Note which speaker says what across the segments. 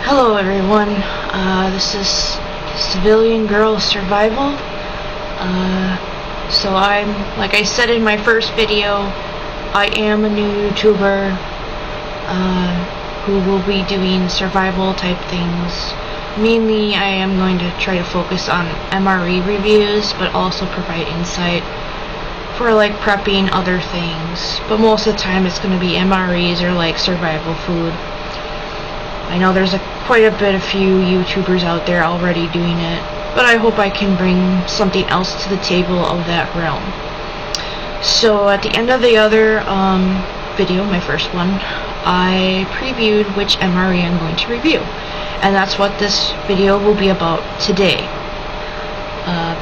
Speaker 1: Hello everyone, this is Civilian Girl Survival. So like I said in my first video, I am a new YouTuber who will be doing survival type things. Mainly I am going to try to focus on MRE reviews, but also provide insight for like prepping other things. But most of the time it's going to be MREs or like survival food. I know there's quite a few YouTubers out there already doing it, but I hope I can bring something else to the table of that realm. So at the end of the other video, my first one, I previewed which MRE I'm going to review, and that's what this video will be about today.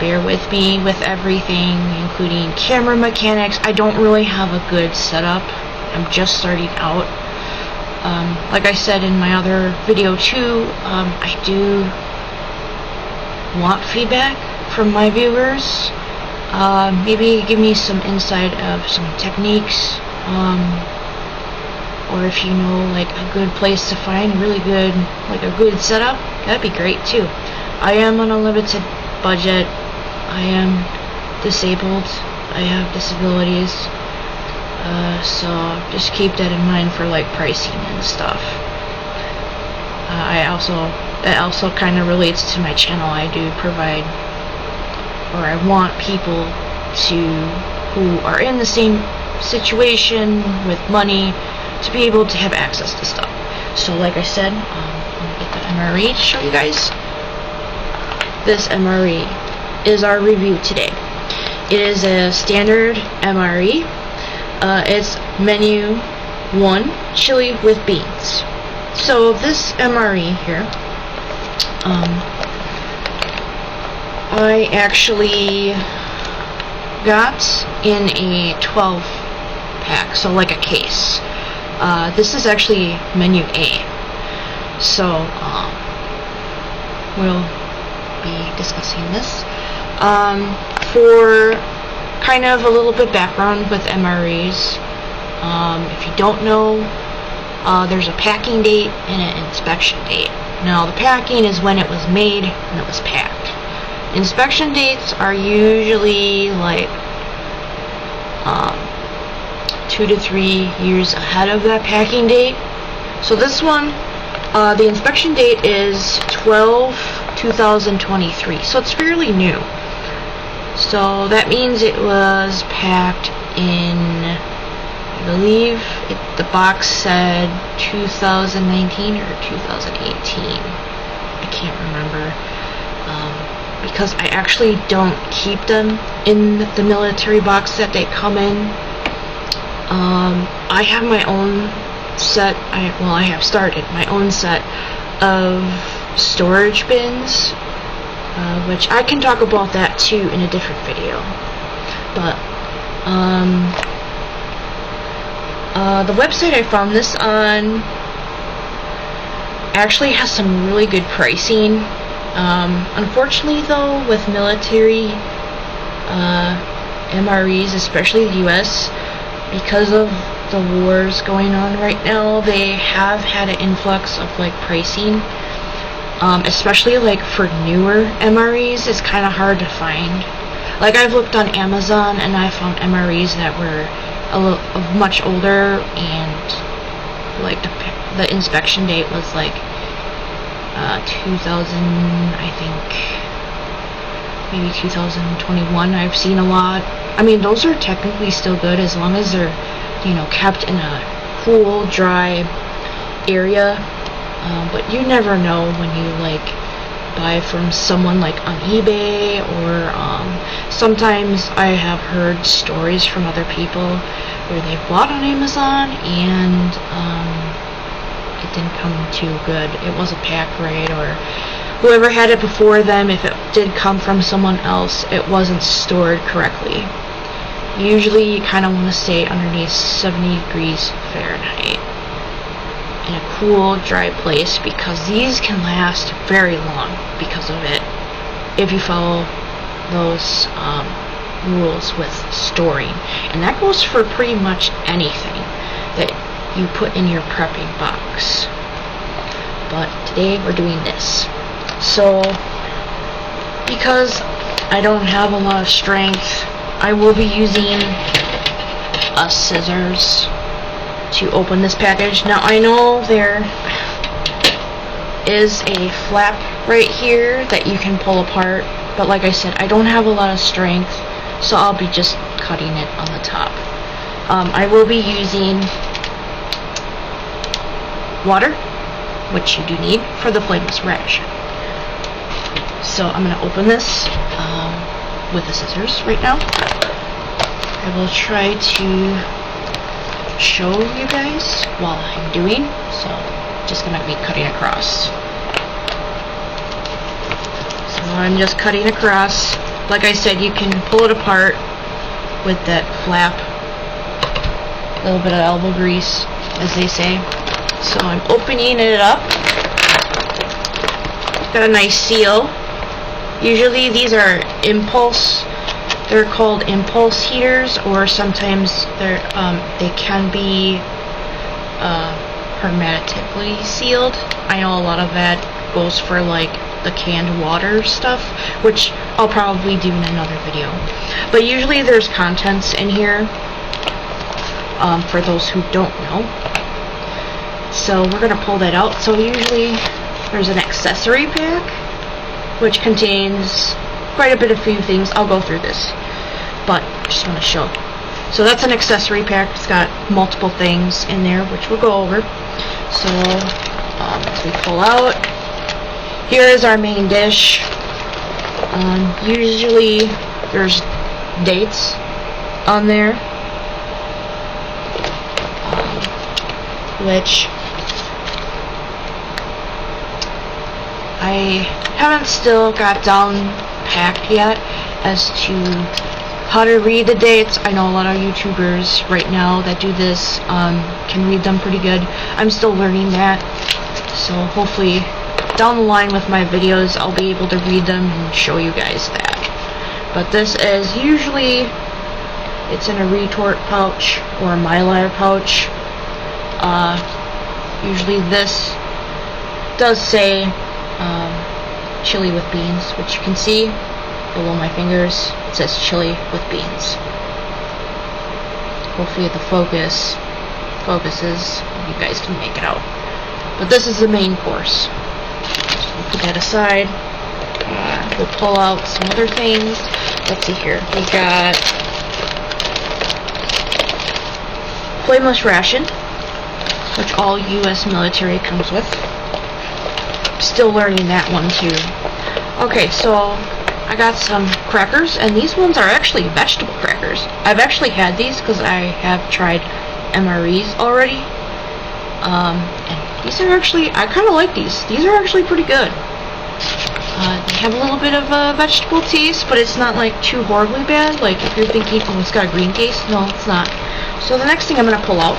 Speaker 1: Bear with me with everything, including camera mechanics. I don't really have a good setup. I'm just starting out. Like I said in my other video too, I do want feedback from my viewers. Maybe give me some insight of some techniques, or if you know like a good place to find really good, like a good setup, that'd be great too. I am on a limited budget. I am disabled. I have disabilities. So just keep that in mind for like pricing and stuff. That also kind of relates to my channel. I do provide, or I want people who are in the same situation with money to be able to have access to stuff. So like I said, let me get the MRE to show you guys. This MRE is our review today. It is a standard MRE. It's menu 1, chili with beans. So this MRE here, I actually got in a 12 pack, so like a case. This is actually menu A. So we'll be discussing this. For kind of a little bit background with MREs. If you don't know, there's a packing date and an inspection date. Now the packing is when it was made and it was packed. Inspection dates are usually like 2 to 3 years ahead of that packing date. So this one, the inspection date is 12/2023, so it's fairly new. So that means it was packed in, I believe the box said 2019 or 2018. I can't remember, because I actually don't keep them in the military box that they come in. I have my own set. I have started my own set of storage bins. Which I can talk about that too in a different video. But the website I found this on actually has some really good pricing. Unfortunately though, with military MREs, especially the US, because of the wars going on right now, they have had an influx of like pricing. Especially like for newer MREs, it's kind of hard to find. Like I've looked on Amazon and I found MREs that were much older, and like the inspection date was like 2000, I think maybe 2021. I've seen a lot. I mean, those are technically still good as long as they're, you know, kept in a cool, dry area. But you never know when you like buy from someone like on eBay, or sometimes I have heard stories from other people where they bought on Amazon and it didn't come too good. It wasn't packed right, or whoever had it before them, if it did come from someone else, it wasn't stored correctly. Usually you kind of want to stay underneath 70 degrees Fahrenheit. In a cool, dry place, because these can last very long because of it, if you follow those rules with storing. And that goes for pretty much anything that you put in your prepping box. But today we're doing this. So, because I don't have a lot of strength, I will be using scissors to open this package. Now I know there is a flap right here that you can pull apart, but like I said, I don't have a lot of strength, so I'll be just cutting it on the top. I will be using water, which you do need for the flameless ration. So I'm going to open this with the scissors right now. I will try to show you guys while I'm doing, so just going to be cutting across. So I'm just cutting across. Like I said, you can pull it apart with that flap. A little bit of elbow grease, as they say. So I'm opening it up. Got a nice seal. Usually these are impulse. They're called impulse heaters, or sometimes they can be hermetically sealed. I know a lot of that goes for like the canned water stuff, which I'll probably do in another video. But usually there's contents in here for those who don't know. So we're going to pull that out. So usually there's an accessory pack which contains quite a bit of few things. I'll go through this, but I just want to show. So that's an accessory pack. It's got multiple things in there, which we'll go over. So as we pull out, here is our main dish. Usually there's dates on there, which I haven't still got down packed yet as to how to read the dates. I know a lot of YouTubers right now that do this can read them pretty good. I'm still learning that, so hopefully down the line with my videos I'll be able to read them and show you guys that. But this is usually, it's in a retort pouch or a mylar pouch. Usually this does say chili with beans, which you can see below my fingers. It says chili with beans. Hopefully the focuses, you guys can make it out. But this is the main course. So we'll put that aside. We'll pull out some other things. Let's see here. We got flameless ration, which all U.S. military comes with. Still learning that one too. Okay, so I got some crackers, and these ones are actually vegetable crackers. I've actually had these because I have tried MREs already. And these are actually, I kind of like these. These are actually pretty good. They have a little bit of a vegetable taste, but it's not like too horribly bad. Like if you're thinking, oh, it's got a green taste. No, it's not. So the next thing I'm going to pull out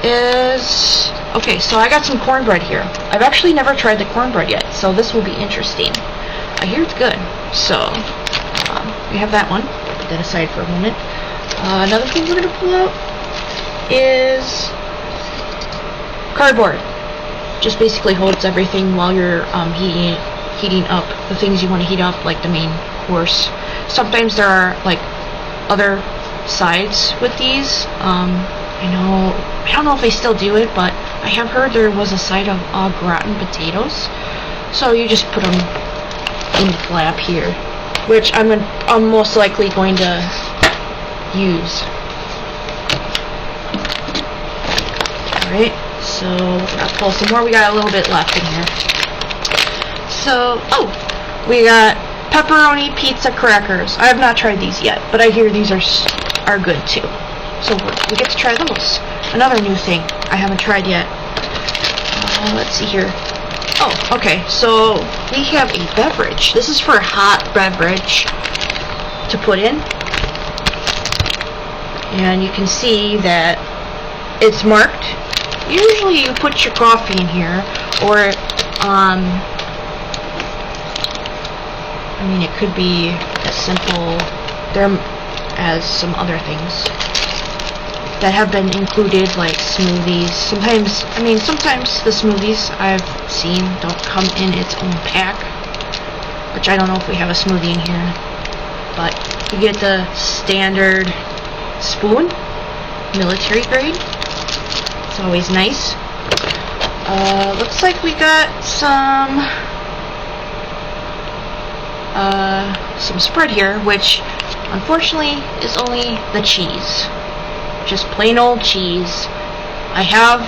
Speaker 1: is, okay, so I got some cornbread here. I've actually never tried the cornbread yet, so this will be interesting. I hear it's good. So we have that one. Put that aside for a moment. Another thing we're going to pull out is cardboard. Just basically holds everything while you're heating up the things you want to heat up, like the main course. Sometimes there are like other sides with these. I don't know if they still do it, but I have heard there was a side of au gratin potatoes. So you just put them in the flap here, which I'm most likely going to use. Alright, so we're gonna pull some more. We got a little bit left in here. So, we got pepperoni pizza crackers. I have not tried these yet, but I hear these are good too. So we get to try those. Another new thing I haven't tried yet. Let's see here. Oh, okay, so we have a beverage. This is for a hot beverage to put in. And you can see that it's marked. Usually you put your coffee in here, or I mean, it could be as simple there as some other things. that have been included, like smoothies. Sometimes the smoothies I've seen don't come in its own pack, which I don't know if we have a smoothie in here, but you get the standard spoon, military grade. It's always nice. Looks like we got some spread here, which unfortunately is only the cheese. Just plain old cheese. I have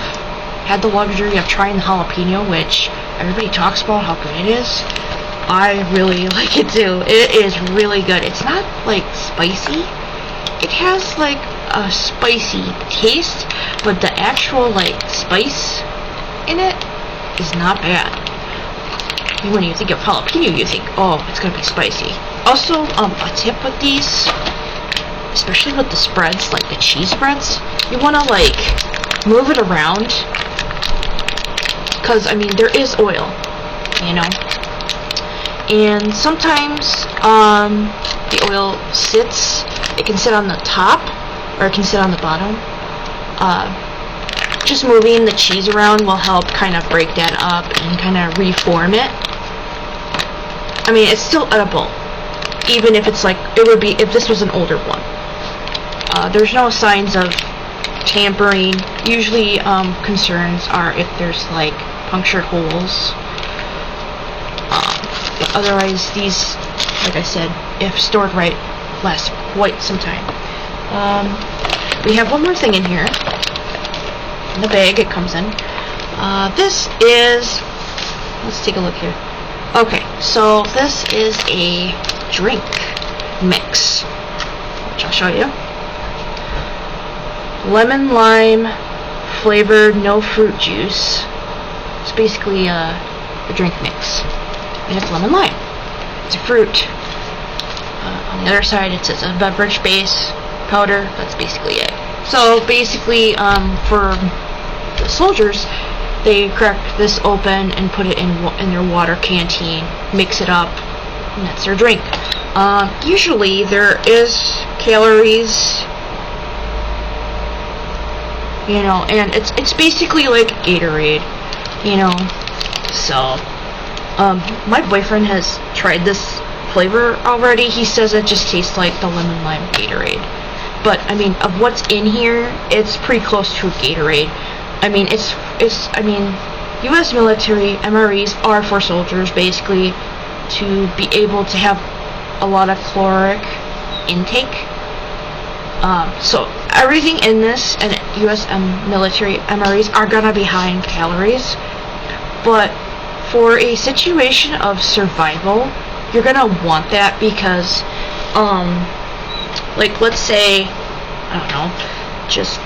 Speaker 1: had the luxury of trying the jalapeno, which everybody talks about how good it is. I really like it too. It is really good. It's not like spicy. It has like a spicy taste, but the actual like spice in it is not bad. When you think of jalapeno, you think, oh, it's gonna be spicy. Also, a tip with these, especially with the spreads, like the cheese spreads, you wanna like move it around, because I mean there is oil, you know, and sometimes the oil sits. It can sit on the top, or it can sit on the bottom. Just moving the cheese around will help kind of break that up and kind of reform it. I mean, it's still edible, even if it's like, it would be if this was an older one. There's no signs of tampering. Usually concerns are if there's like punctured holes. Otherwise, these, like I said, if stored right, last quite some time. We have one more thing in here. In the bag it comes in. This is, let's take a look here. Okay, so this is a drink mix, which I'll show you. Lemon lime flavored, no fruit juice. It's basically a drink mix, and it's lemon lime. It's a fruit. On the other side it says a beverage base powder. That's basically it. So basically, for the soldiers, they crack this open and put it in their water canteen, mix it up, and that's their drink. Usually there is calories, you know, and it's basically like Gatorade, you know. So my boyfriend has tried this flavor already. He says it just tastes like the lemon lime Gatorade, but I mean, of what's in here, it's pretty close to a Gatorade. I mean, I mean, U.S. military MREs are for soldiers, basically, to be able to have a lot of caloric intake. So everything in this and U.S. military MREs are gonna be high in calories, but for a situation of survival, you're gonna want that because, like, let's say, I don't know, just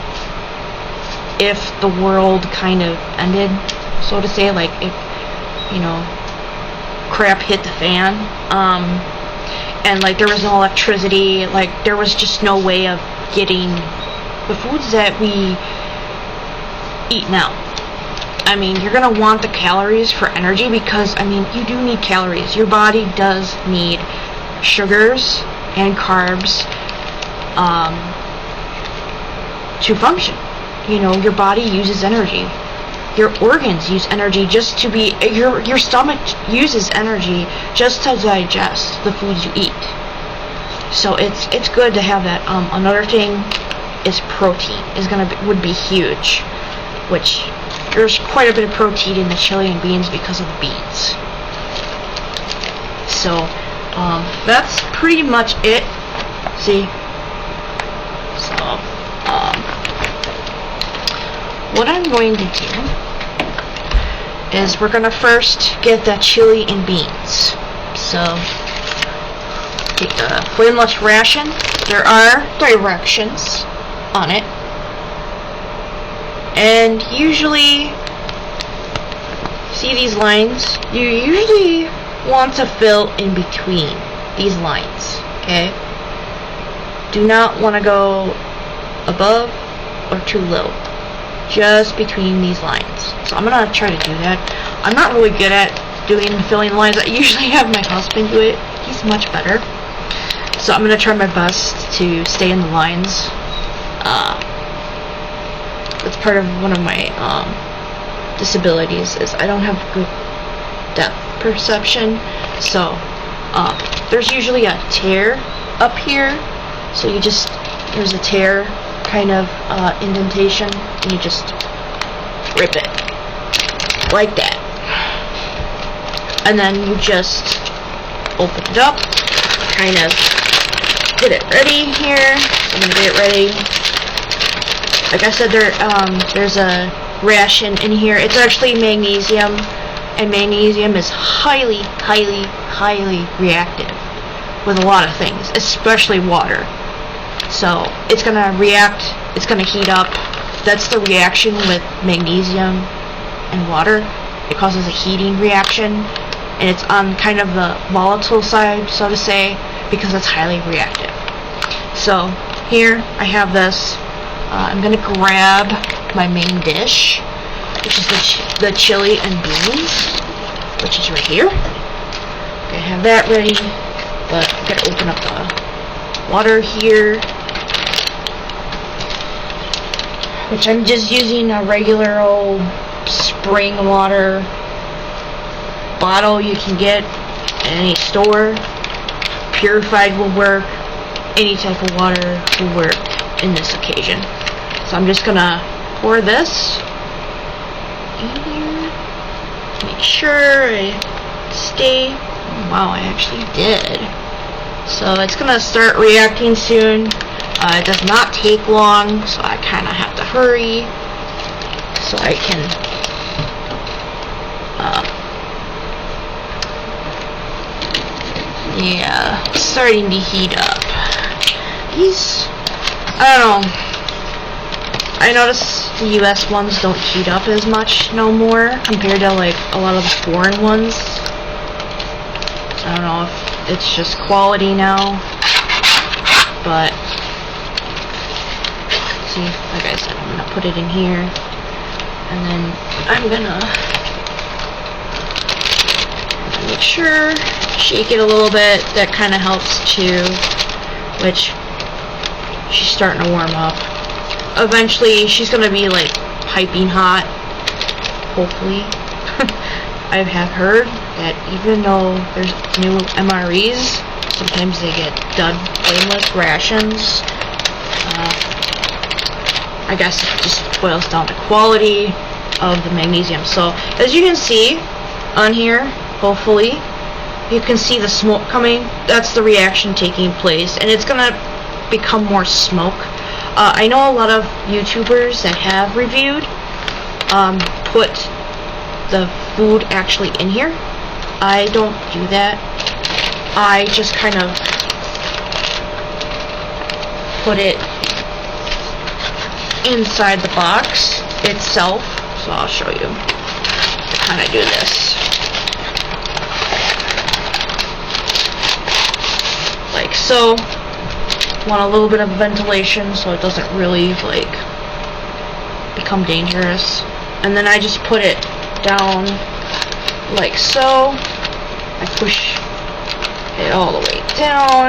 Speaker 1: if the world kind of ended, so to say, like if, you know, crap hit the fan, and like there was no electricity, like there was just no way of getting the foods that we eat now. I mean, you're gonna want the calories for energy because, I mean, you do need calories. Your body does need sugars and carbs to function. You know, your body uses energy. Your organs use energy just to be, your stomach uses energy just to digest the foods you eat. So it's good to have that. Another thing is protein would be huge, which there's quite a bit of protein in the chili and beans because of the beans. So that's pretty much it. See, so what I'm going to do is we're going to first get the chili and beans. So take the flameless ration. There are directions on it, and usually, see these lines? You usually want to fill in between these lines, okay? Do not want to go above or too low, just between these lines. So I'm gonna try to do that. I'm not really good at doing filling lines. I usually have my husband do it. He's much better. So I'm gonna try my best to stay in the lines. that's part of one of my disabilities, is I don't have good depth perception. So there's usually a tear up here, so there's a tear kind of indentation, and you just rip it like that, and then you just open it up, kind of get it ready here. I'm gonna get it ready. Like I said, there's a ration in here. It's actually magnesium, and magnesium is highly reactive with a lot of things, especially water. So it's gonna react, it's gonna heat up. That's the reaction with magnesium and water. It causes a heating reaction, and it's on kind of the volatile side, so to say, because it's highly reactive. So here I have this. I'm gonna grab my main dish, which is the chili and beans, which is right here. I have that ready, but I'm gonna open up the water here, which I'm just using a regular old spring water bottle you can get at any store. Purified will work. Any type of water will work in this occasion. So I'm just gonna pour this in here. Make sure I stay. Wow, I actually did. So it's gonna start reacting soon. It does not take long, so I kind of have to hurry so I can yeah, starting to heat up. I don't know, I notice the US ones don't heat up as much no more compared to like a lot of the foreign ones. I don't know if it's just quality now, but see, like I said, I'm gonna put it in here, and then I'm gonna make sure, shake it a little bit. That kind of helps too, which she's starting to warm up. Eventually she's gonna be like piping hot, hopefully. I have heard that even though there's new MREs, sometimes they get dud flameless rations. I guess it just boils down to quality of the magnesium. So as you can see on here, hopefully you can see the smoke coming. That's the reaction taking place, and it's gonna become more smoke. I know a lot of YouTubers that have reviewed put the food actually in here. I don't do that. I just kind of put it inside the box itself. So I'll show you how to do this. Like so. Want a little bit of ventilation so it doesn't really like become dangerous. And then I just put it down like so. I push it all the way down.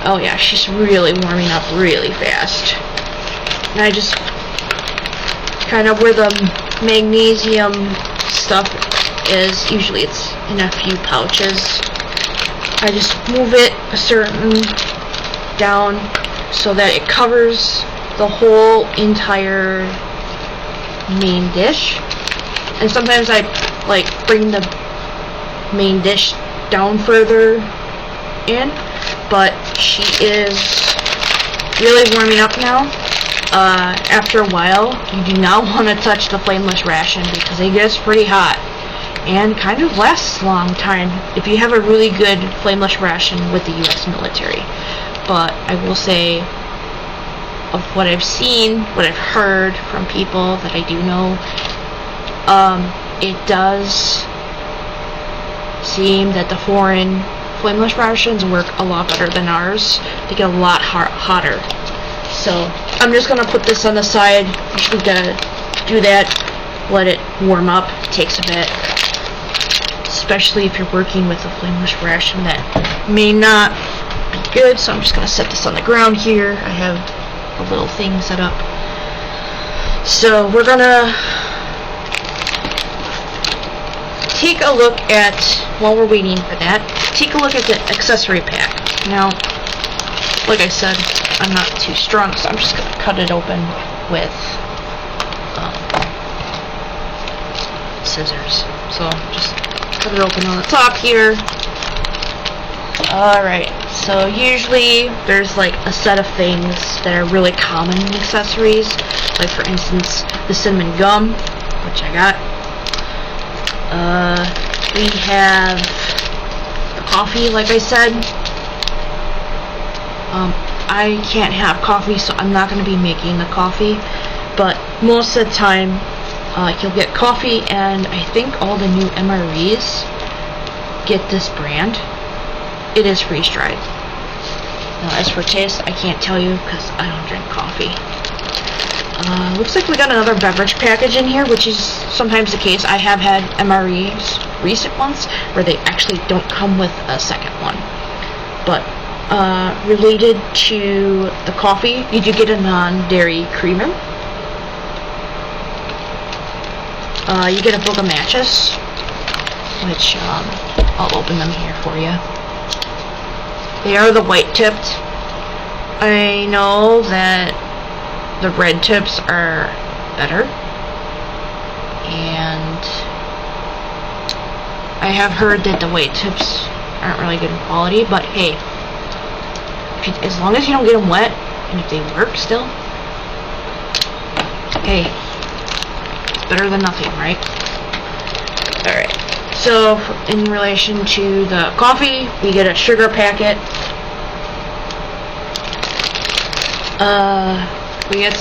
Speaker 1: Oh yeah, she's really warming up really fast. And I just kind of where the magnesium stuff is, usually it's in a few pouches. I just move it a certain down so that it covers the whole entire main dish. And sometimes I like bring the main dish down further in, but she is really warming up now. After a while, you do not want to touch the flameless ration because it gets pretty hot and kind of lasts a long time if you have a really good flameless ration with the US military. But I will say, of what I've seen, what I've heard from people that I do know, it does seem that the foreign flameless rations work a lot better than ours. They get a lot hotter. So I'm just gonna put this on the side. You gotta do that, let it warm up. It takes a bit, especially if you're working with a flameless ration that may not be good. So I'm just gonna set this on the ground here. I have a little thing set up. So we're gonna take a look at, while we're waiting for that, take a look at the accessory pack. Now, like I said, I'm not too strong, so I'm just going to cut it open with scissors. So just cut it open on the top here. Alright, so usually there's like a set of things that are really common in accessories. Like for instance, the cinnamon gum, which I got. We have the coffee, like I said. I can't have coffee, so I'm not going to be making the coffee. But most of the time, you'll get coffee, and I think all the new MREs get this brand. It is freeze-dried. Now, as for taste, I can't tell you because I don't drink coffee. Looks like we got another beverage package in here, which is sometimes the case. I have had MREs, recent ones, where they actually don't come with a second one. But related to the coffee, you do get a non-dairy creamer. You get a book of matches, which I'll open them here for you. They are the white tipped. I know that the red tips are better, and I have heard that the white tips aren't really good in quality, but hey, as long as you don't get them wet, and if they work still, hey, better than nothing, right? Alright, so in relation to the coffee, we get a sugar packet. We get,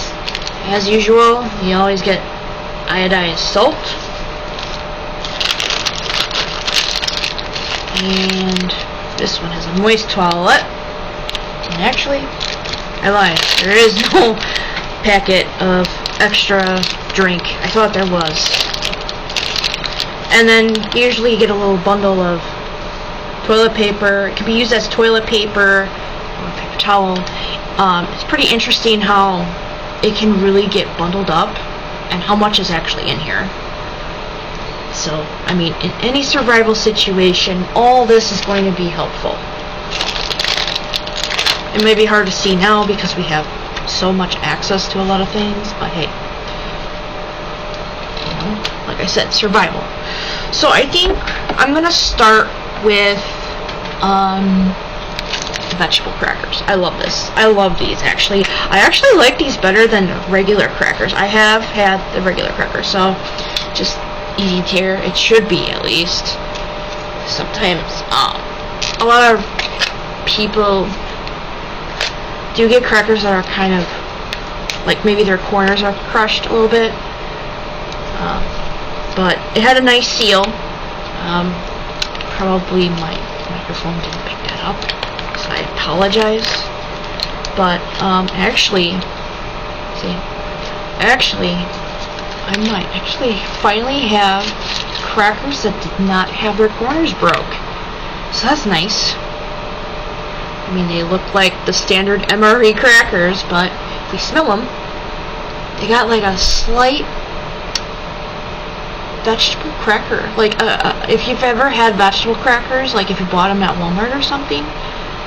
Speaker 1: as usual, you always get iodized salt. And this one has a moist toilet. And actually, I lied. There is no packet of extra drink. I thought there was. And then usually you get a little bundle of toilet paper. It can be used as toilet paper or paper towel. It's pretty interesting how it can really get bundled up and how much is actually in here. So, I mean, in any survival situation, all this is going to be helpful. It may be hard to see now because we have so much access to a lot of things, but hey, you know, like I said, survival. So I think I'm gonna start with vegetable crackers. I love this. I love these, actually. I actually like these better than regular crackers. I have had the regular crackers, so just easy tear. It should be, at least. Sometimes a lot of people do get crackers that are kind of like maybe their corners are crushed a little bit, but it had a nice seal. Probably my microphone didn't pick that up, so I apologize. But actually, I might actually finally have crackers that did not have their corners broke, so that's nice. I mean, they look like the standard MRE crackers, but if we smell them, they got like a slight vegetable cracker. Like, if you've ever had vegetable crackers, like if you bought them at Walmart or something,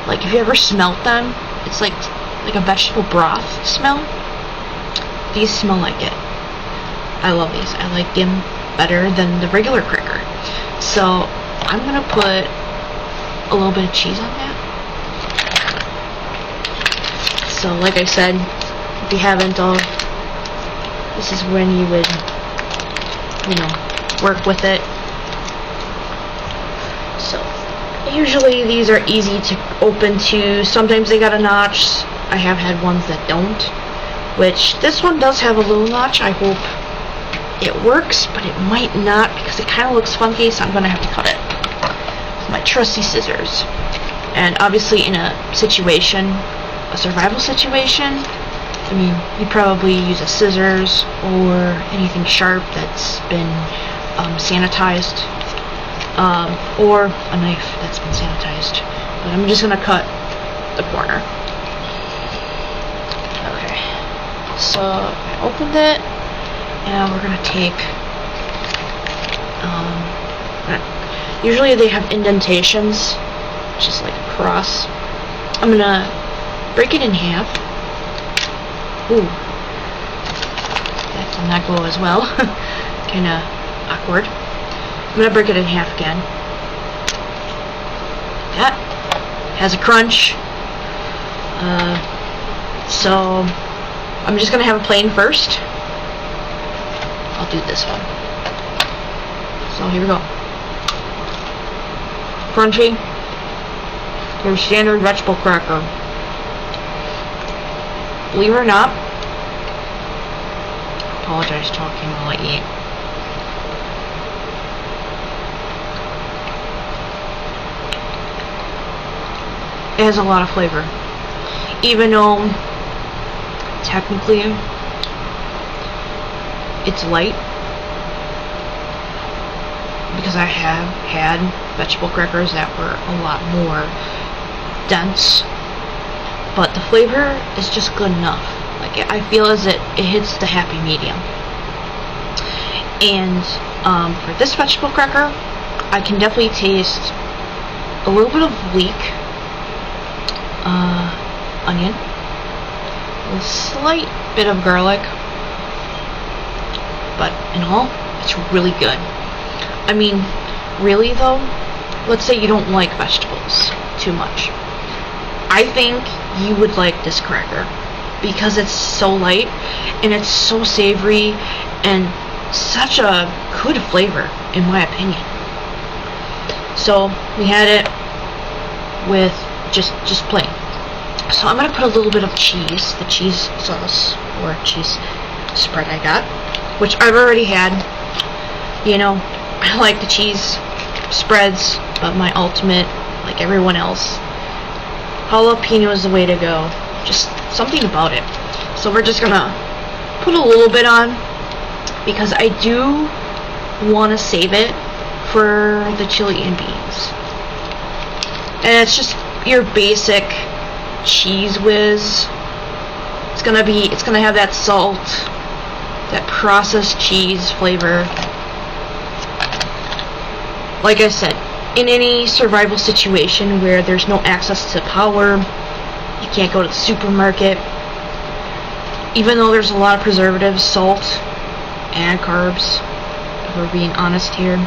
Speaker 1: like if you ever smelt them, it's like a vegetable broth smell. These smell like it. I love these. I like them better than the regular cracker. So I'm gonna put a little bit of cheese on that. So like I said, if you haven't this is when you would, you know, work with it. So usually these are easy to open too. Sometimes they got a notch. I have had ones that don't, which this one does have a little notch. I hope it works, but it might not because it kind of looks funky, so I'm going to have to cut it with my trusty scissors. And obviously in a situation, a survival situation, I mean, you probably use a scissors or anything sharp that's been sanitized, or a knife that's been sanitized. But I'm just going to cut the corner. Okay, so I opened it. And we're gonna take, usually they have indentations, just like a cross. I'm gonna break it in half. Ooh, that did not go as well. Kinda awkward. I'm gonna break it in half again. That has a crunch. So I'm just gonna have a plain first. I'll do this one. So here we go. Crunchy. Your standard vegetable cracker. Believe it or not, apologize talking while I eat. It has a lot of flavor. Even though technically it's light, because I have had vegetable crackers that were a lot more dense, but the flavor is just good enough. Like, I feel as it hits the happy medium. And for this vegetable cracker, I can definitely taste a little bit of leek, onion, a slight bit of garlic, but in all, it's really good. I mean, really though, let's say you don't like vegetables too much. I think you would like this cracker because it's so light and it's so savory and such a good flavor, in my opinion. So we had it with just plain. So I'm gonna put a little bit of cheese, the cheese sauce or cheese spread I got, which I've already had. You know, I like the cheese spreads, but my ultimate, like everyone else, jalapeno is the way to go. Just something about it. So we're just gonna put a little bit on because I do want to save it for the chili and beans. And it's just your basic cheese whiz. It's gonna have that salt, that processed cheese flavor. Like I said, in any survival situation where there's no access to power, you can't go to the supermarket, even though there's a lot of preservatives, salt, and carbs, if we're being honest here,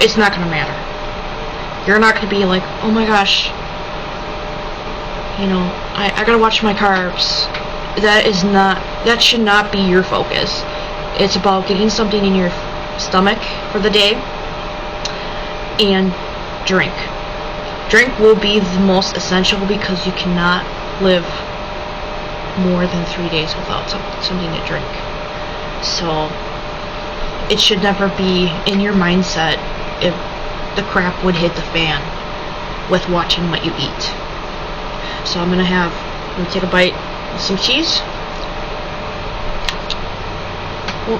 Speaker 1: it's not gonna matter. You're not gonna be like, oh my gosh, you know, I gotta watch my carbs. That should not be your focus. It's about getting something in your stomach for the day. And drink. Drink will be the most essential because you cannot live more than 3 days without something to drink. So it should never be in your mindset if the crap would hit the fan with watching what you eat. So I'm gonna take a bite with some cheese. Oh.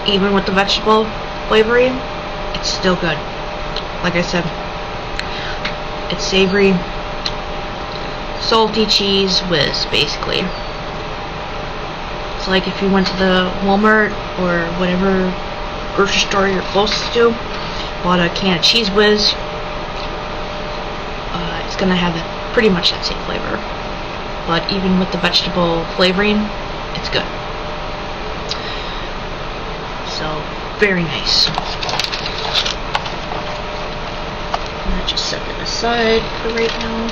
Speaker 1: Even with the vegetable flavoring, it's still good. Like I said, it's savory, salty cheese whiz, basically. It's like if you went to the Walmart or whatever grocery store you're closest to, bought a can of cheese whiz, it's gonna have pretty much that same flavor. But even with the vegetable flavoring, it's good. So, very nice. I'm gonna just set that aside for right now.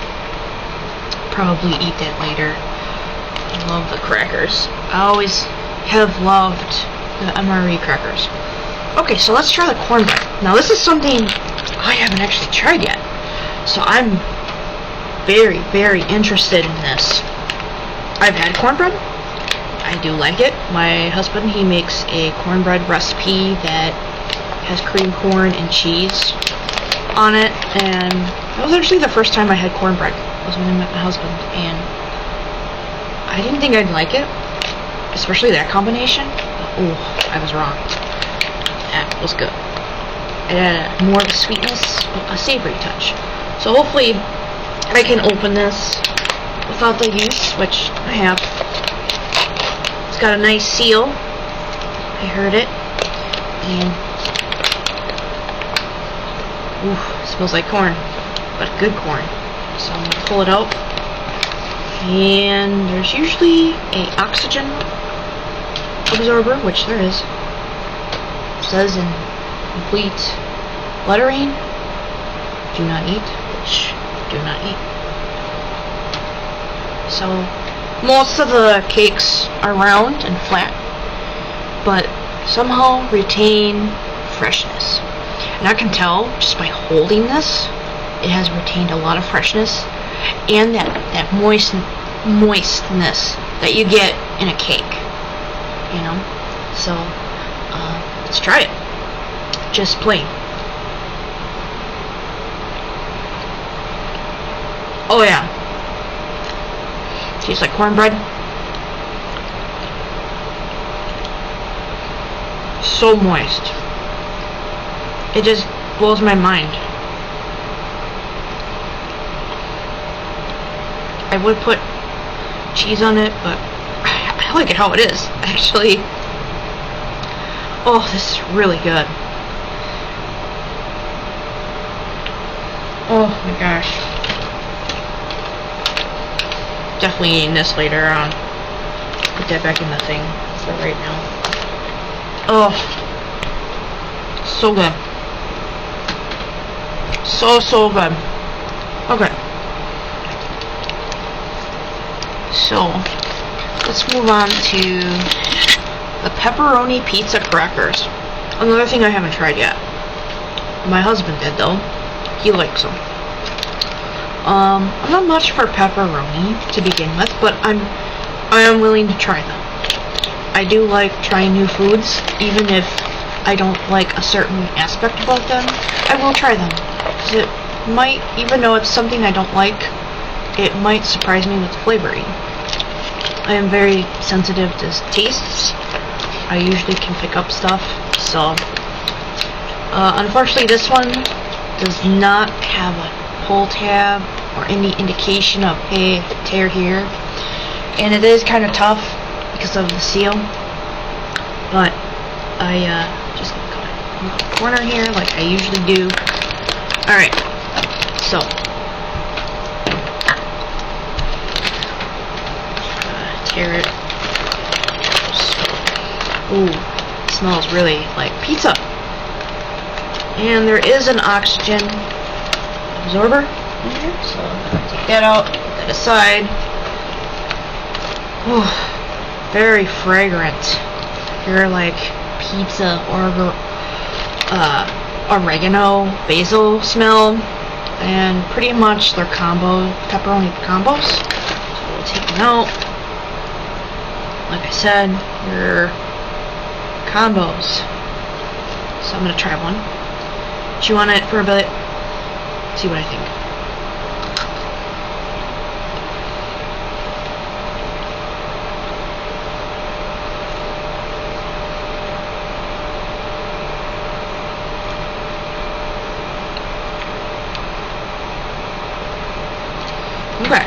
Speaker 1: Probably eat that later. I love the crackers. I always have loved the MRE crackers. Okay, so let's try the cornbread. Now this is something I haven't actually tried yet. So I'm very, very interested in this. I've had cornbread. I do like it. My husband, he makes a cornbread recipe that has cream corn and cheese on it, and that was actually the first time I had cornbread, was when I met my husband, and I didn't think I'd like it, especially that combination. Oh, I was wrong. That was good. It had more of a sweetness, a savory touch. So hopefully I can open this without the use, which I have. It's got a nice seal. I heard it. And ooh, it smells like corn, but good corn. So I'm gonna pull it out. And there's usually a oxygen absorber, which there is. It says in complete lettering, do not eat, which do not eat. So most of the cakes are round and flat, but somehow retain freshness. And I can tell just by holding this, it has retained a lot of freshness and that moistness that you get in a cake, you know. So let's try it. Just plain. Oh yeah. Tastes like cornbread. So moist. It just blows my mind. I would put cheese on it, but I like it how it is, actually. Oh, this is really good. Oh my gosh. Definitely eating this later on. Put that back in the thing for right now. Oh, so good. So good. Okay. So, let's move on to the pepperoni pizza crackers. Another thing I haven't tried yet. My husband did though. He likes them. I'm not much for pepperoni to begin with, but I am willing to try them. I do like trying new foods, even if I don't like a certain aspect about them. I will try them. It might, even though it's something I don't like, it might surprise me with the flavoring. I am very sensitive to tastes. I usually can pick up stuff, so unfortunately this one does not have a pull tab or any indication of, hey, tear here, and it is kind of tough because of the seal, but I just gonna cut it in the corner here like I usually do. Alright, so tear it. Ooh, it smells really like pizza. And there is an oxygen absorber in here, so I'm going to take that out, put that aside. Ooh, very fragrant. You're like pizza or oregano, basil smell, and pretty much they're pepperoni combos. So we'll take them out. Like I said, your combos. So I'm going to try one. Chew on it for a bit. See what I think. Okay.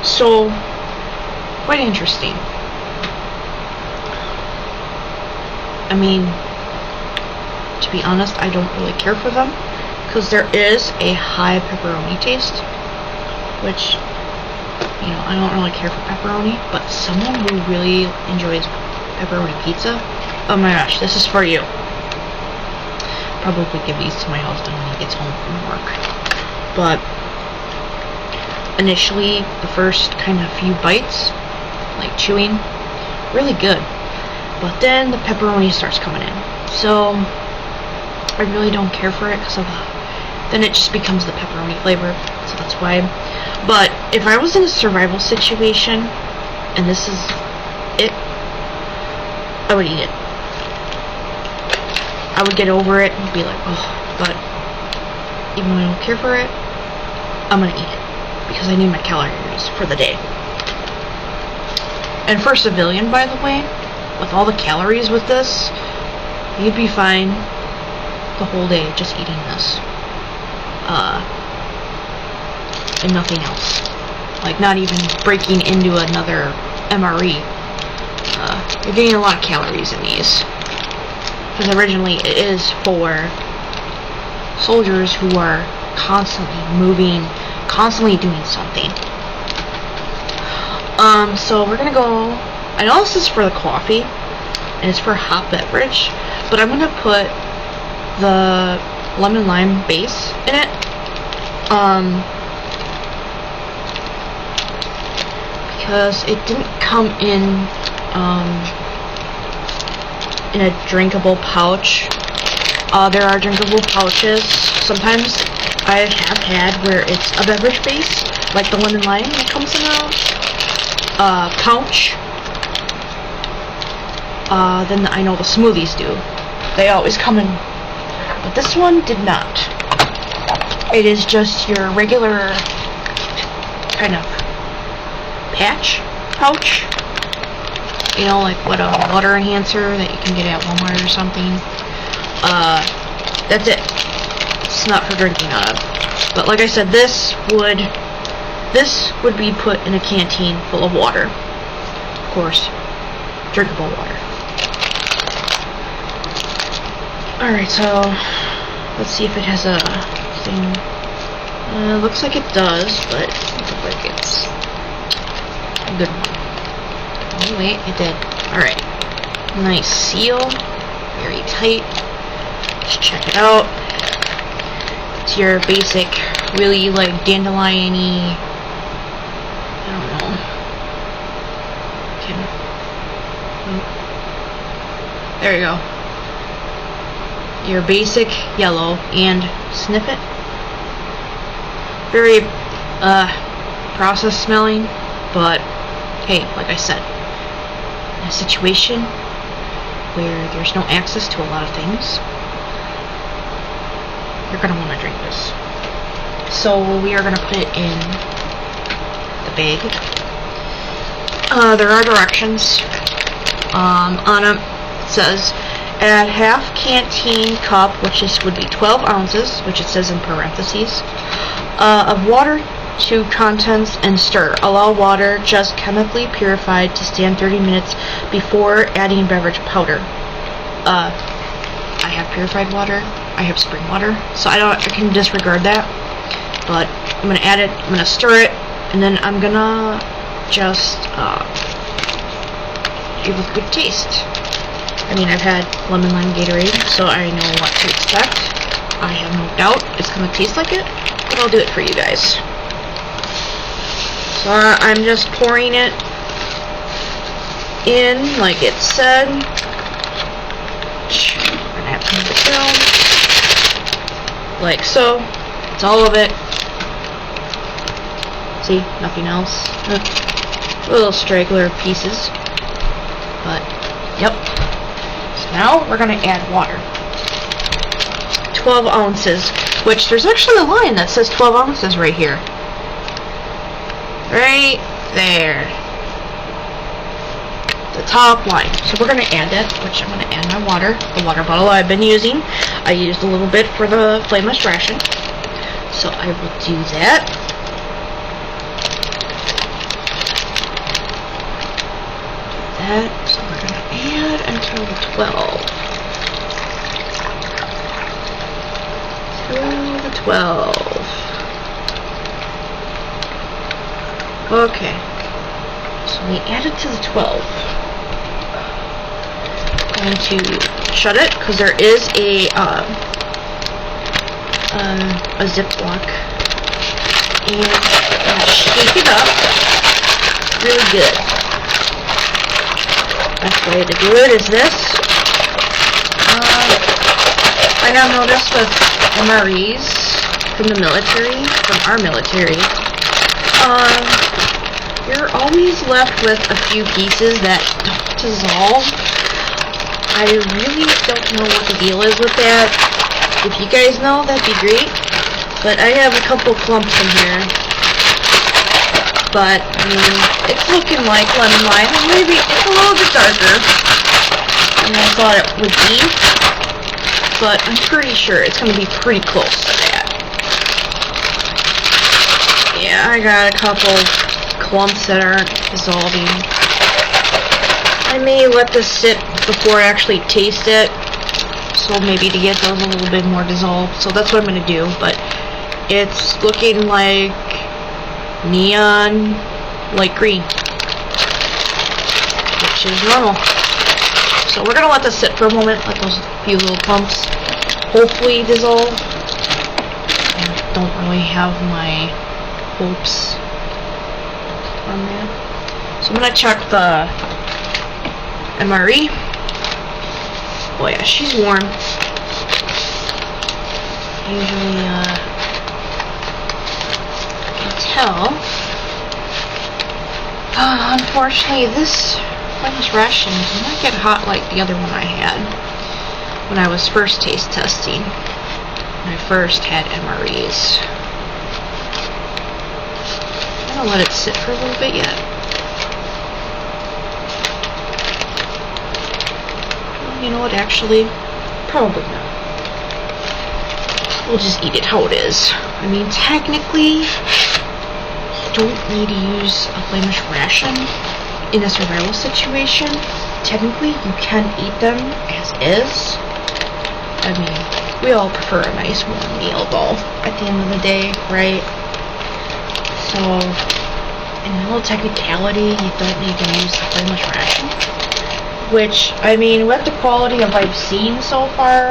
Speaker 1: So, quite interesting. I mean, to be honest, I don't really care for them because there is a high pepperoni taste, which, you know, I don't really care for pepperoni, but someone who really enjoys pepperoni pizza, oh my gosh, this is for you. Probably give these to my husband when he gets home from work. But initially, the first kind of few bites, like chewing, really good. But then the pepperoni starts coming in. So I really don't care for it because of then it just becomes the pepperoni flavor. So that's why. But if I was in a survival situation and this is it, I would eat it. I would get over it and be like, oh, but even though I don't care for it, I'm gonna eat it because I need my calories for the day. And for civilian, by the way, with all the calories with this, you'd be fine the whole day just eating this. And nothing else. Like, not even breaking into another MRE. You're getting a lot of calories in these. Because originally it is for soldiers who are constantly moving, constantly doing something. So we're gonna go, I know this is for the coffee, and it's for hot beverage, but I'm gonna put the lemon lime base in it. Because it didn't come in a drinkable pouch. There are drinkable pouches. Sometimes I have had where it's a beverage base, like the lemon lime that comes in a pouch. Then I know the smoothies do. They always come in, but this one did not. It is just your regular kind of pouch. You know, like what a water enhancer that you can get at Walmart or something. That's it. It's not for drinking out of. But like I said, this would be put in a canteen full of water. Of course, drinkable water. Alright, so let's see if it has a thing. Looks like it does, but it doesn't look like it's a good one. Oh wait, it did. Alright. Nice seal. Very tight. Let's check it out. It's your basic, really like dandelion-y, I don't know. There you go. Your basic yellow, and sniff it. Very processed smelling, but hey, like I said, in a situation where there's no access to a lot of things, you're gonna want to drink this. So we are gonna put it in the bag. There are directions. On it says add half canteen cup, which would be 12 ounces, which it says in parentheses, of water to contents and stir. Allow water just chemically purified to stand 30 minutes before adding beverage powder. I have purified water. I have spring water, so I can disregard that. But I'm gonna add it. I'm gonna stir it, and then I'm gonna just give it a good taste. I mean, I've had lemon lime Gatorade, so I know what to expect. I have no doubt it's gonna taste like it, but I'll do it for you guys. So I'm just pouring it in like it said. We're gonna have to move it down. Like so. It's all of it. See? Nothing else. Little straggler pieces. But, yep. So now we're gonna add water. 12 ounces. Which, there's actually a line that says 12 ounces right here. Right there. The top line. So we're going to add it, which I'm going to add my water. The water bottle I've been using. I used a little bit for the flameless ration. So I will do that. So we're going to add until the 12. Until the 12. Okay, so we add it to the 12. I'm going to shut it because there is a Ziploc, and I'm going to shake it up really good. Best way to do it is this. I have noticed with MREs from the military, from our military, you're always left with a few pieces that don't dissolve. I really don't know what the deal is with that. If you guys know, that'd be great. But I have a couple clumps in here. But, I mean, it's looking like lemon lime. Maybe it's a little bit darker. than I thought it would be, but I'm pretty sure it's going to be pretty close to that. Yeah, I got a couple clumps that aren't dissolving. I may let this sit before I actually taste it, so maybe to get those a little bit more dissolved. So that's what I'm going to do, but it's looking like neon light green, which is normal. So we're going to let this sit for a moment, let those few little clumps hopefully dissolve. I don't really have my hopes on that. So I'm going to check the MRE. Oh yeah, she's warm. Usually, I can tell. Unfortunately, this ration did not get hot like the other one I had when I was first taste testing. When I first had MREs. I'm gonna let it sit for a little bit yet. You know what, actually, probably not. We'll just eat it how it is. I mean, technically, you don't need to use a flamish ration in a survival situation. Technically, you can eat them as is. I mean, we all prefer a nice warm meal, though, at the end of the day, right? So, in a little technicality, you don't need to use the flamish ration. Which, I mean, with the quality of I've seen so far,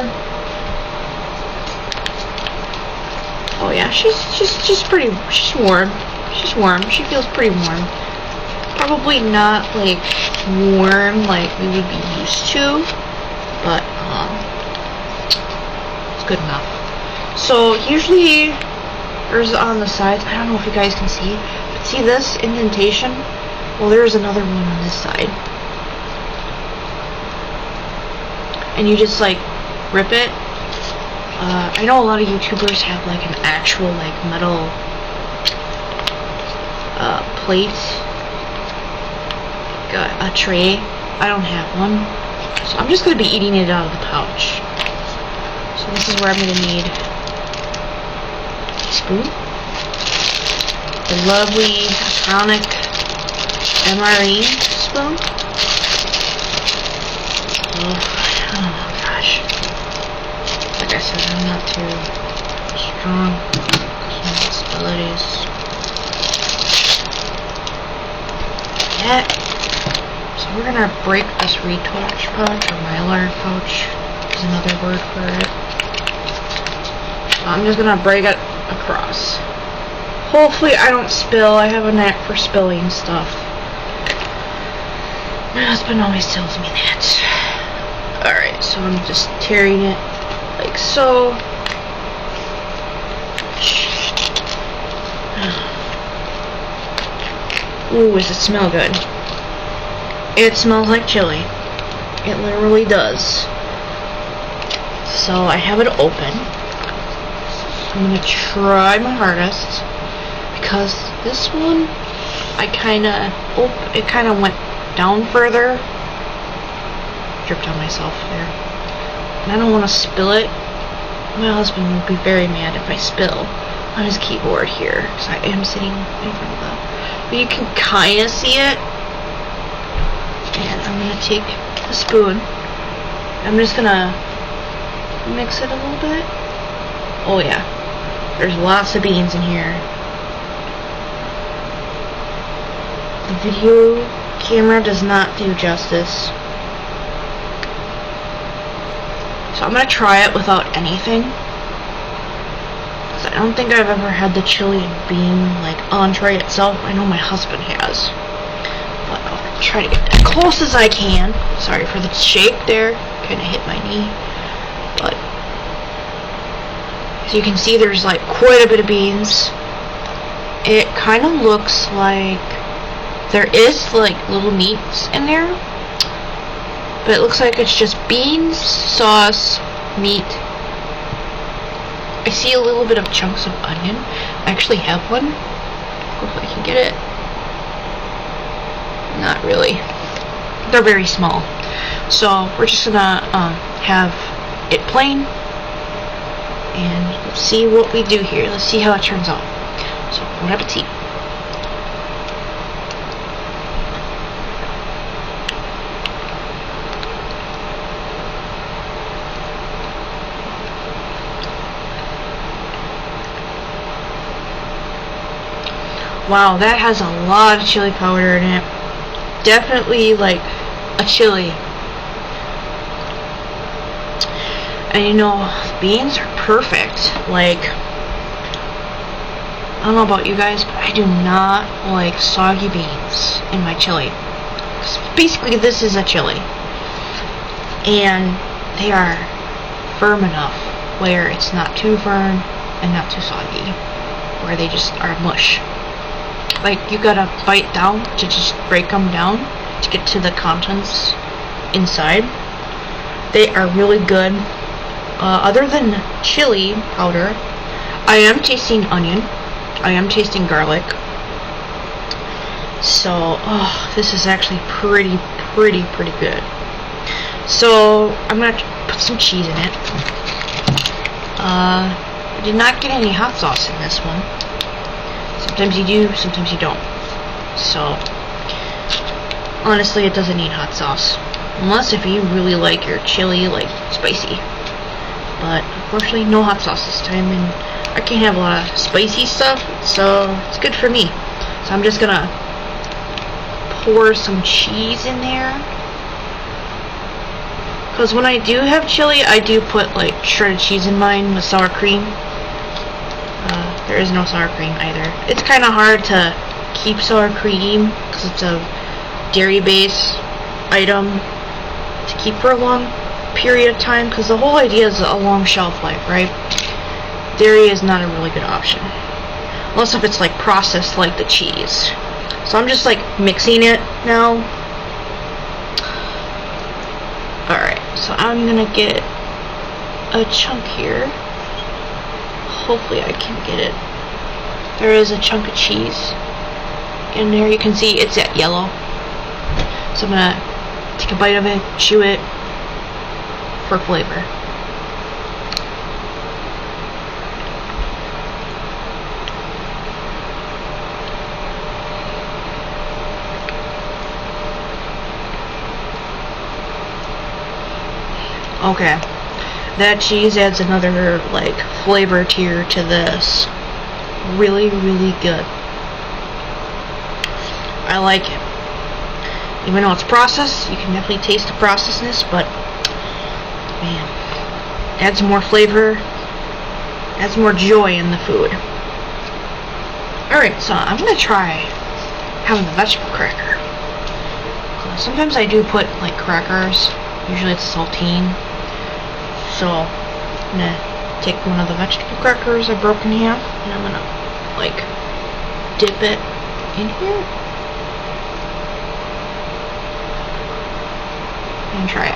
Speaker 1: oh yeah, she's pretty, she's warm. She's warm. She feels pretty warm. Probably not like warm like we would be used to, but it's good enough. So usually there's on the sides, I don't know if you guys can see, but see this indentation? Well, there's another one on this side. And you just like rip it. I know a lot of YouTubers have like an actual like metal plate, a tray. I don't have one, so I'm just gonna be eating it out of the pouch. So this is where I'm gonna need a spoon, a lovely iconic MRE spoon. Oh gosh. Like I said, I'm not too strong with abilities. Yet. So we're gonna break this retouch pouch, or mylar pouch is another word for it. So I'm just gonna break it across. Hopefully I don't spill. I have a knack for spilling stuff. My husband always tells me that. Alright, so I'm just tearing it like so. Ooh, does it smell good? It smells like chili. It literally does. So I have it open. I'm gonna try my hardest because this one, it kind of went down further. Dripped on myself there. And I don't want to spill it. My husband would be very mad if I spill on his keyboard here, because I am sitting in front of that. But you can kind of see it. And I'm going to take a spoon. I'm just going to mix it a little bit. Oh yeah. There's lots of beans in here. The video camera does not do justice. So I'm going to try it without anything. Because I don't think I've ever had the chili and bean like entree itself. I know my husband has. But I'll try to get as close as I can. Sorry for the shake there. Kind of hit my knee. But as you can see, there's like quite a bit of beans. It kind of looks like there is like little meats in there. But it looks like it's just beans, sauce, meat. I see a little bit of chunks of onion. I actually have one. Hopefully I can get it. Not really. They're very small. So we're just gonna have it plain, and let's see what we do here. Let's see how it turns out. So bon appetit. Wow, that has a lot of chili powder in it. Definitely like a chili. And you know, beans are perfect. Like, I don't know about you guys, but I do not like soggy beans in my chili. Basically, this is a chili. And they are firm enough where it's not too firm and not too soggy, where they just are mush. Like, you gotta bite down to just break them down to get to the contents inside. They are really good. Other than chili powder, I am tasting onion. I am tasting garlic. So, this is actually pretty good. So, I'm gonna put some cheese in it. I did not get any hot sauce in this one. Sometimes you do, sometimes you don't. So, honestly, it doesn't need hot sauce. Unless if you really like your chili, like, spicy. But, unfortunately, no hot sauce this time, and I can't have a lot of spicy stuff, so it's good for me. So I'm just gonna pour some cheese in there. Because when I do have chili, I do put, like, shredded cheese in mine with sour cream. There is no sour cream either. It's kind of hard to keep sour cream because it's a dairy-based item to keep for a long period of time, because the whole idea is a long shelf life, right? Dairy is not a really good option unless if it's like processed like the cheese. So I'm just like mixing it now. Alright, so I'm gonna get a chunk here. Hopefully I can get it. There is a chunk of cheese in there. You can see it's that yellow. So I'm gonna take a bite of it, chew it for flavor. Okay, that cheese adds another like flavor tier to this. Really good. I like it. Even though it's processed, you can definitely taste the processedness, but man, adds more flavor, adds more joy in the food. Alright, so I'm gonna try having the vegetable cracker. Sometimes I do put like crackers, usually it's saltine. So I'm gonna take one of the vegetable crackers I broke in half, and I'm gonna like dip it in here and try it.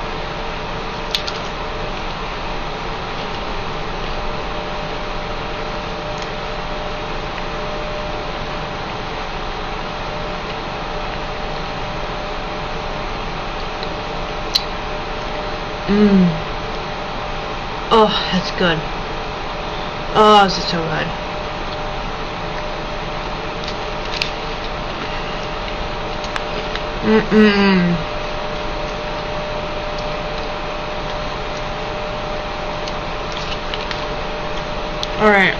Speaker 1: Oh, that's good. Oh, this is so good. Alright.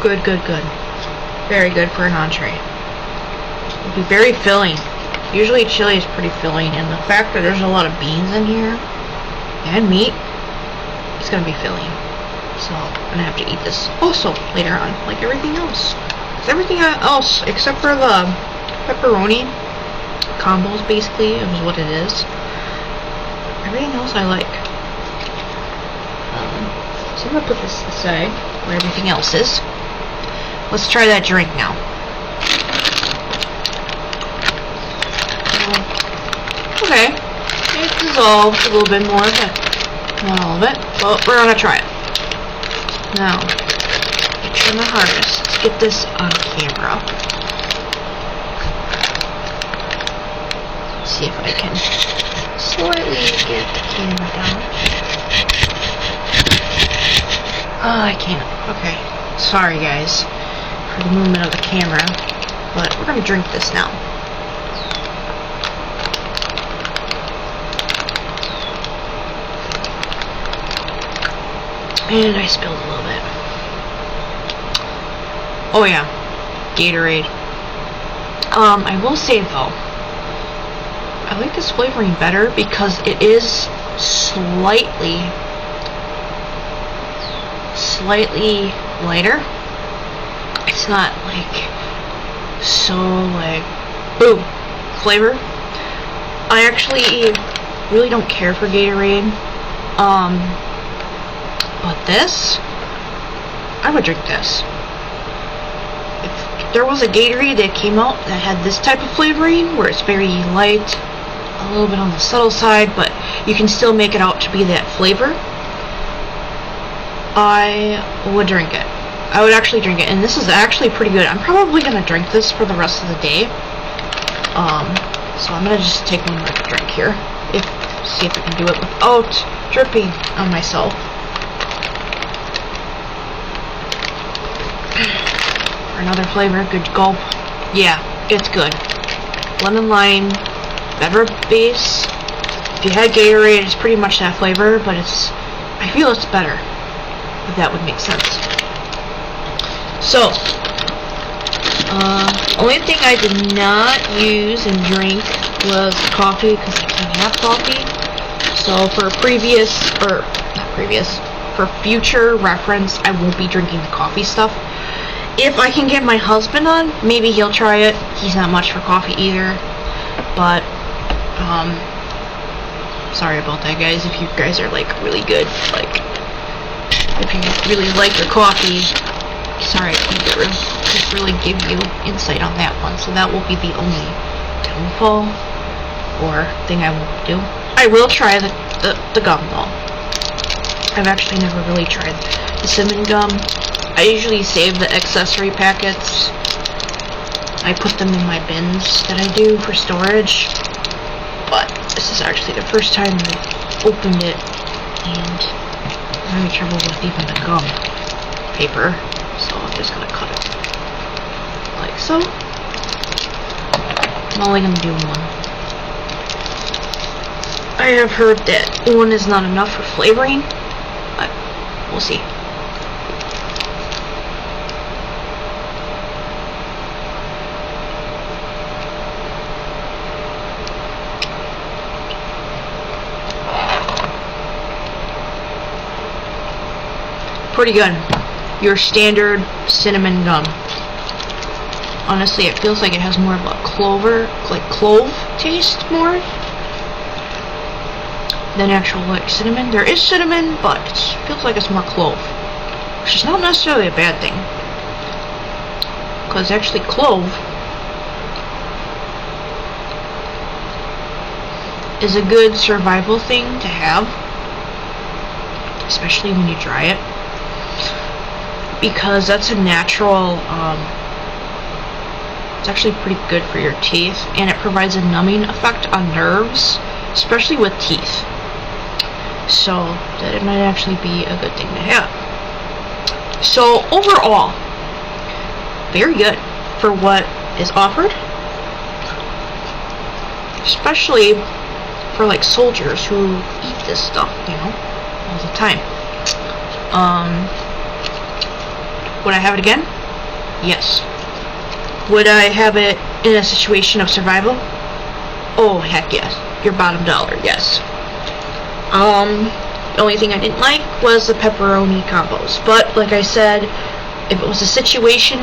Speaker 1: Good. Very good for an entree. It'll be very filling. Usually chili is pretty filling, and the fact that there's a lot of beans in here and meat, it's gonna be filling. So I'm gonna have to eat this also later on, like everything else. Everything else except for the pepperoni combos, basically, is what it is. Everything else I like. So I'm gonna put this aside where everything else is. Let's try that drink now. Okay, it dissolved a little bit more, but not all of it. But we're gonna try it. Now, I'm trying my hardest to get this on camera. see if I can slightly get the camera down. Oh, I can't. Okay. Sorry, guys, for the movement of the camera. But we're gonna drink this now. And I spilled a little bit. Oh yeah, Gatorade. I will say though, I like this flavoring better because it is slightly lighter. It's not like so like boom flavor. I actually really don't care for Gatorade. But this, I would drink this. If there was a Gatorade that came out that had this type of flavoring, where it's very light, a little bit on the subtle side, but you can still make it out to be that flavor, I would drink it. I would actually drink it, and this is actually pretty good. I'm probably gonna drink this for the rest of the day. So I'm gonna just take one more drink here. See if I can do it without dripping on myself. For another flavor, good gulp. Yeah, it's good. Lemon lime, better base. If you had Gatorade, it's pretty much that flavor, but I feel it's better, if that would make sense. So, only thing I did not use and drink was coffee, because I can't have coffee. So for for future reference, I won't be drinking the coffee stuff. If I can get my husband on, maybe he'll try it. He's not much for coffee either. But, sorry about that, guys. If you guys are, like, really good, like, if you really like your coffee, sorry, I can't just really give you insight on that one. So that will be the only downfall or thing I won't do. I will try the gum, though. I've actually never really tried the cinnamon gum. I usually save the accessory packets. I put them in my bins that I do for storage. But this is actually the first time I've opened it, and I'm having trouble with even the gum paper. So I'm just gonna cut it like so. I'm only gonna do one. I have heard that one is not enough for flavoring, but we'll see. Pretty good. Your standard cinnamon gum. Honestly, it feels like it has more of a clove taste more than actual like cinnamon. There is cinnamon, but it feels like it's more clove, which is not necessarily a bad thing, because actually clove is a good survival thing to have, especially when you dry it, because that's a natural, it's actually pretty good for your teeth, and it provides a numbing effect on nerves, especially with teeth. So that it might actually be a good thing to have. So overall, very good for what is offered, especially for like soldiers who eat this stuff, you know, all the time. Would I have it again? Yes. Would I have it in a situation of survival? Oh, heck yes. Your bottom dollar, yes. The only thing I didn't like was the pepperoni combos. But, like I said, if it was a situation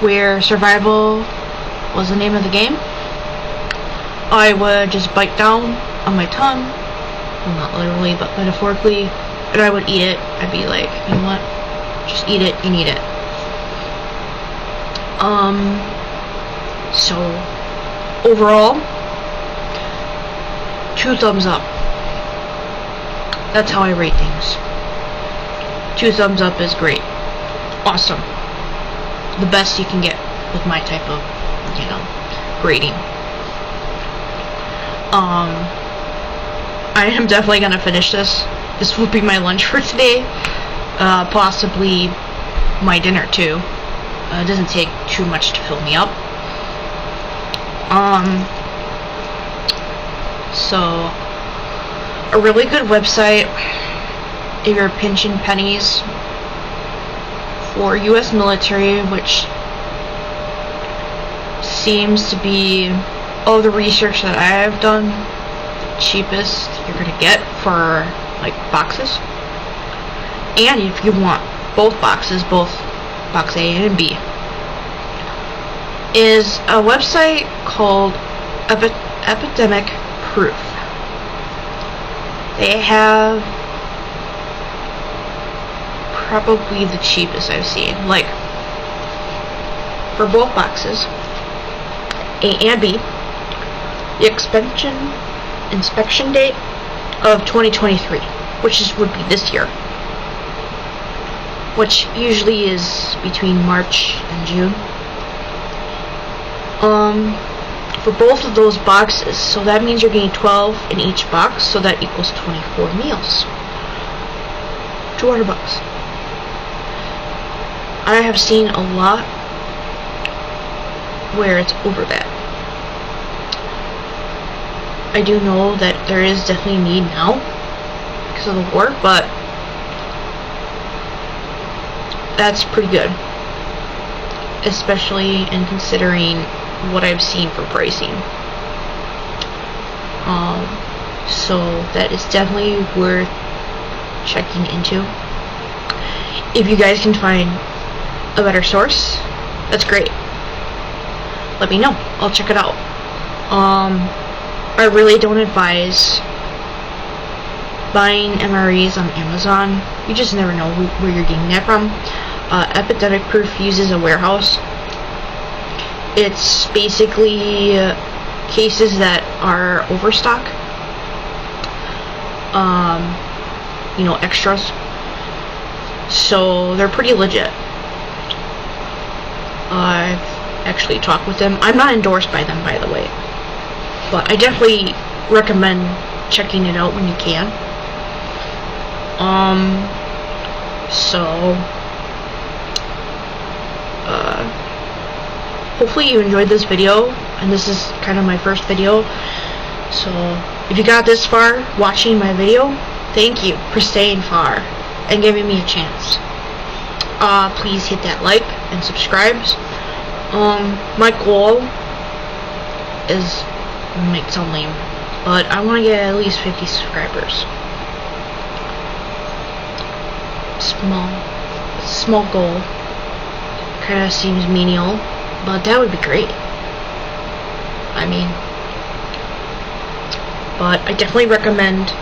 Speaker 1: where survival was the name of the game, I would just bite down on my tongue, well, not literally, but metaphorically, and I would eat it. I'd be like, you know what? Just eat it and eat it. So, overall, 2 thumbs up. That's how I rate things. 2 thumbs up is great. Awesome. The best you can get with my type of, you know, grading. I am definitely gonna finish this. This will be my lunch for today. Possibly my dinner too. It doesn't take too much to fill me up. So a really good website if you're pinching pennies for US military, which seems to be all the research that I have done, the cheapest you're gonna get for like boxes. And if you want both boxes, both box A and B, is a website called Epidemic Proof. They have probably the cheapest I've seen. Like, for both boxes, A and B, the inspection date of 2023, which would be this year, which usually is between March and June. For both of those boxes, so that means you're getting 12 in each box, so that equals 24 meals. $200. I have seen a lot where it's over that. I do know that there is definitely a need now because of the war, but that's pretty good, especially in considering what I've seen for pricing. So that is definitely worth checking into. If you guys can find a better source, that's great. Let me know. I'll check it out. I really don't advise buying MREs on Amazon. You just never know where you're getting that from. Epidemic Proof uses a warehouse. It's basically cases that are overstock. Extras. So they're pretty legit. I've actually talked with them. I'm not endorsed by them, by the way, but I definitely recommend checking it out when you can. Hopefully you enjoyed this video, and this is kind of my first video. So if you got this far watching my video, thank you for staying far and giving me a chance. Please hit that like and subscribe. My goal is, might sound lame, but I want to get at least 50 subscribers. Small goal. Kind of seems menial, but that would be great. But I definitely recommend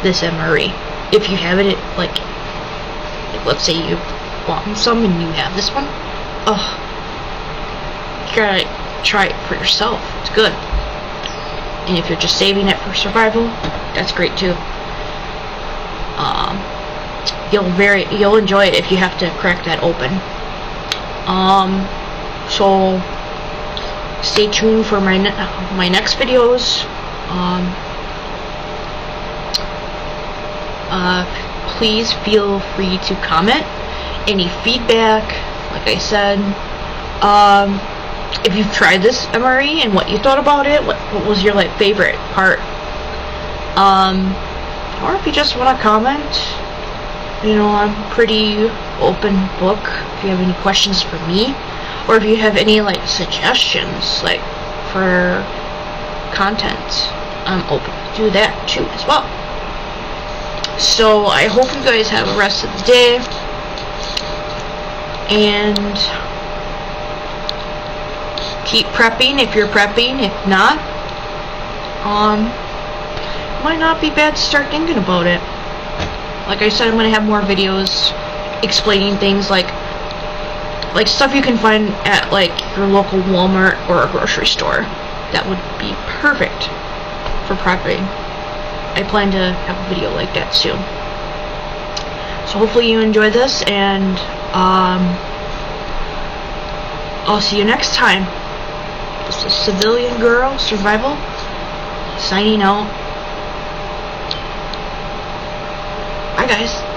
Speaker 1: this MRE. If you have it, like let's say you bought some and you have this one, you gotta try it for yourself. It's good. And if you're just saving it for survival, that's great too. You'll enjoy it if you have to crack that open. So stay tuned for my next videos. Please feel free to comment any feedback. Like I said, if you've tried this MRE and what you thought about it, what was your favorite part, or if you just want to comment. I'm pretty open book. If you have any questions for me, or if you have any suggestions for content, I'm open to do that too as well. So I hope you guys have the rest of the day, and keep prepping if you're prepping. If not, might not be bad to start thinking about it. Like I said, I'm gonna have more videos explaining things like stuff you can find at your local Walmart or a grocery store. That would be perfect for prepping. I plan to have a video like that soon. So hopefully you enjoy this, and I'll see you next time. This is Civilian Girl Survival signing out. Bye, guys.